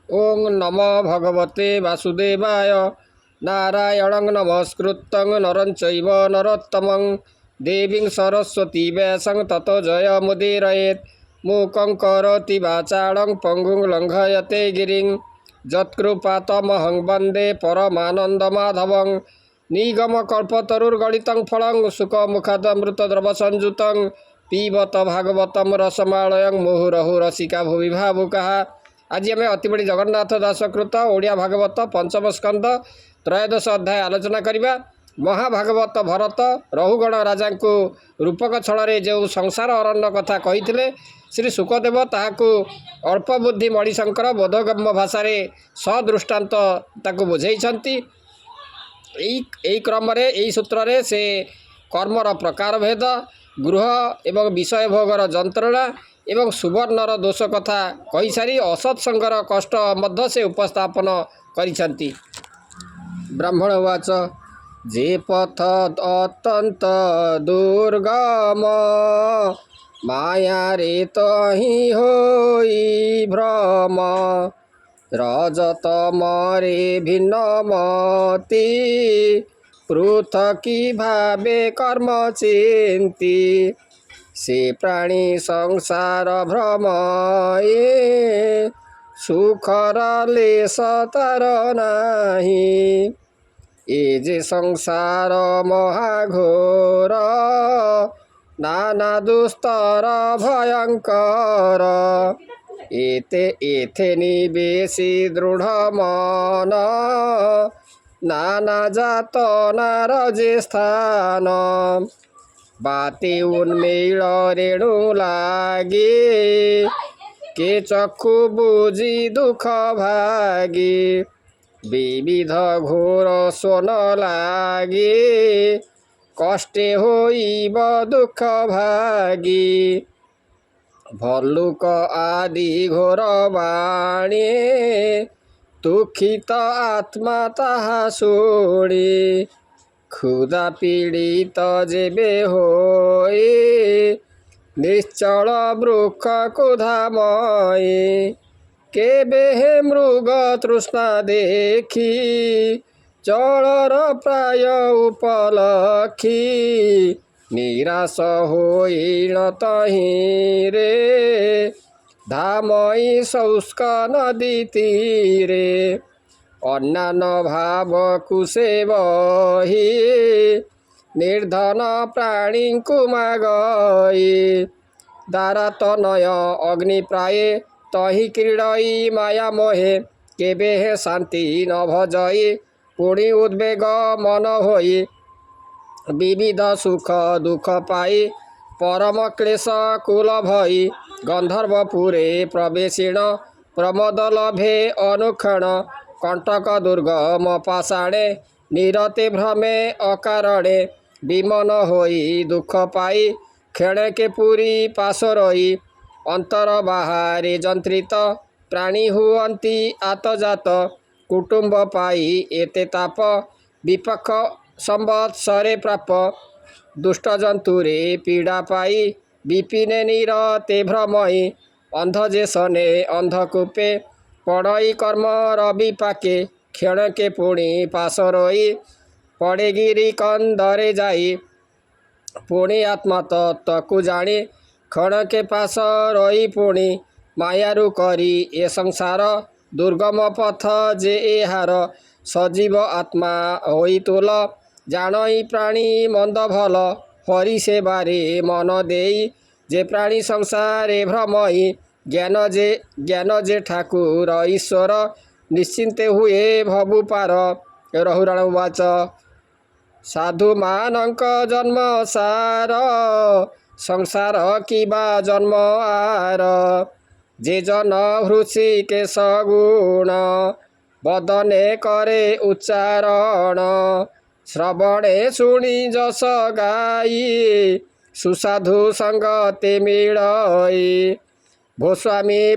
ओं नमो भगवते वासुदेवाय। नारायणं नमस्कृतं नरं चैव नरोत्तमं देवीं सरस्वती व्यासं ततो जयमुदीरयेत्। मूकं करोति वाचालं पङ्गुं लङ्घयते गिरिं यत्कृपातमहं वन्दे परमानन्दमाधवं। निगमकल्पतरुर्गलितं फलं सुखमुखादमृतद्रवसंयुतं पिबत भागवतं रसमालयं मुहुरहुः रसिका भुवि भावुकाः। आज आम अति बड़ी जगन्नाथ दासकृत ओडिया भागवत पंचम स्कंद त्रयोदश अध्याय आलोचना करवा। महाभागवत भरत रहुगण राजा को रूपक छल जो संसार अरण्य कथा कही श्री सुखदेव ताकू अल्प बुद्धि मणिशंकर बोधगम्य भाषा सदृष्टांत ताकू बुझे क्रम सूत्र से कर्मर प्रकार भेद गृह एवं विषय भोगर जंत्रणा एवं सुवर्णर दोष कथा कही सारी असत्संगर कष्ट मध्य से उपस्थापन करिसंती। ब्राह्मण उवाच जे पथ अत्यंत दुर्गम माया रे तहि होई भ्रम रजत मरे भिन्न मति पृथकी भावे कर्म चिंती से प्राणी संसार भ्रम ये सुखर लेस तार नाही ए जे संसार महाघोर नाना दुस्तर भयंकर एते एथे निवेशी दृढ़ मन नाना जात नारजे स्थान बाते उन्मेल रेणु लागे के चक्षु बुझी दुख भागे विविध घोर सोन लागे कष्टे होइब दुख भागी भल्लुक आदि घोर बाणी दुखित आत्मा ताहा शुणी क्षुधा पीड़ित जेबे होए निश्चल वृक्ष कुधामय केबे हे मृग तृष्णा देखी चलर प्राय उपलखी निराश होइण तहीं रे धामई शुष्क नदी तीरे अन्नान भाव कुशे बही निर्धन प्राणी कुमागई दारा तनय अग्नि प्राये तही क्रीड़ई माया मोहे केबे हे शांति न भजई पुणी उद्वेग मन होई विविध सुख दुख पाई परम क्लेश कुल भई गंधर्वपुरे प्रवेशिण प्रमोद लभे अनुक्षण कंटक दुर्गम पाषाणे निरते भ्रमे अकारणे विमन होई दुख पाई क्षणे के पुरी पाशरई अंतर बाहरे जंत्रित प्राणी हुअंती आतजात कुटुंब पाई एते ताप विपक्ष संवत्सरे प्राप दुष्ट जंतुरे पीड़ा पाई विपिने निरते भ्रमई अंध जे सने अंधकूपे पड़ई कर्म रवि पाके क्षण के पुणी पास रही पड़े गिरी कंदरे जाई पुणी आत्मा तत्व को जानी क्षण के पास रही पुणी मायारु करी ए संसार दुर्गम पथ जे एहार सजीव आत्मा होई तुल जानई प्राणी मंद भल हरि सेवारे मन देई जे प्राणी संसारे भ्रमई ज्ञान जे ठाकुर ईश्वर निश्चिंते हुए भवु पार। रहुराण उवाच साधु मानक जन्म सार संसार किबा जन्म आर जे जन हृषिकेश गुण बदने करे उच्चारण श्रवणे शुणी जस गाई सुसाधु संगते मिलई भोस्वामी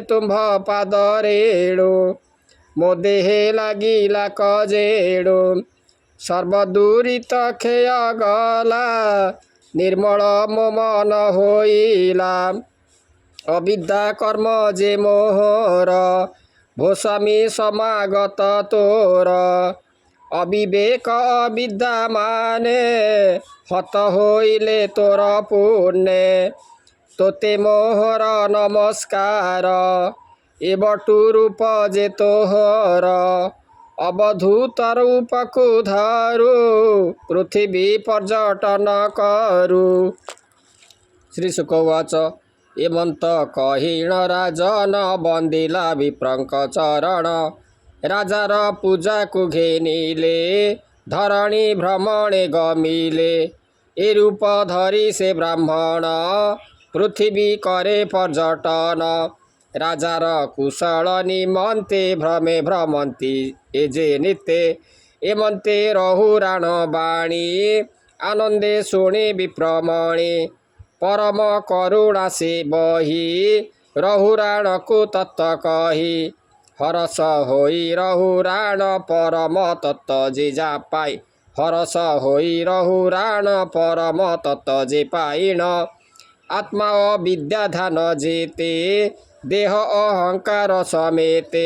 तुम्भ पाद रेणु मो देहे लागिला कजेणु सर्वदूरित खेय गला निर्मल मो मन होइला अविद्या कर्म जे मोहर भोस्वामी समागत तोर अविवेक अविद्या माने हत होइले तोर पुण्य तोते मोहर नमस्कार ए बटु रूप जे तोहर अवधूत रूपकु धरु पृथ्वी पर्यटन करु। श्री शुकवाच एमंत कहिण राजन बंदिला विप्रंक चरण राजार पूजा को घेनिले धरणी भ्रमणे गमिले ए रूप धरी से ब्राह्मण पृथ्वी करे पर्यटन राजार कुशल निमन्ते भ्रमे भ्रमन्ती ए जे नित्य एमन्ते रहु राण बाणी आनन्दे शुणे विप्रमणे परम करुणा से बही रहुराण को तत्व कही हरस होई रहुराण परम तत्व जे जा पाई हरस होई रहुराण परम तत्व जे पाइन आत्मा अविद्या ध्यान जेते देह अहंकार समेते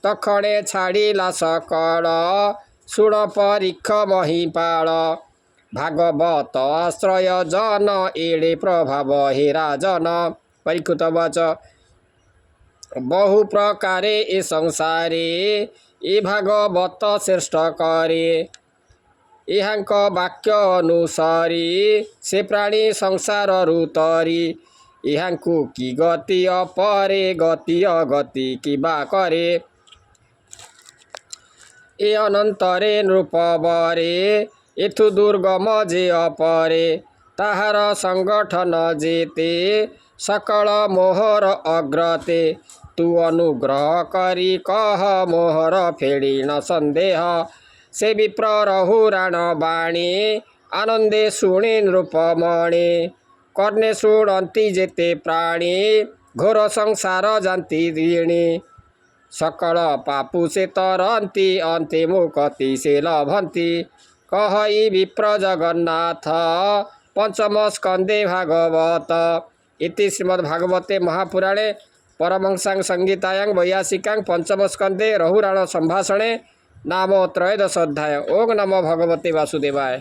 तखणे छाड़िला सकल सुण परीक्ष महिपाल भागवत आश्रय जन एड़े प्रभाव हे राजन। परीक्षित वच बहु प्रकारे ए संसारे ए भागवत श्रेष्ठ करे एहांक वाक्य अनुसारी से प्राणी संसार रुतरी एहांकु की गति अपरे गति अगति किबा करे ए अनंतरे नृपवरे एथु दुर्गम जे अपरे ताहार संगठन जेते सकल मोहर अग्रते तू अनुग्रह करी कह मोहर फेड़ी न संदेह से विप्र रहुराण बाणी आनंदे शुणे नृपमणे कर्णे शुणंती जेते प्राणी घोर संसार जानती ऋणी सकल पापु से तरंती अंते मुक्ति से लभंती कहई विप्र जगन्नाथ पंचम स्कंदे भागवत इति श्रीमद्भागवते महापुराणे परमहंसां संहितायां वैयासिकां पंचम स्कंदे रहुराण संभाषणे नाम त्रयोदश अध्याय। ओं नमो भगवते वासुदेवाय।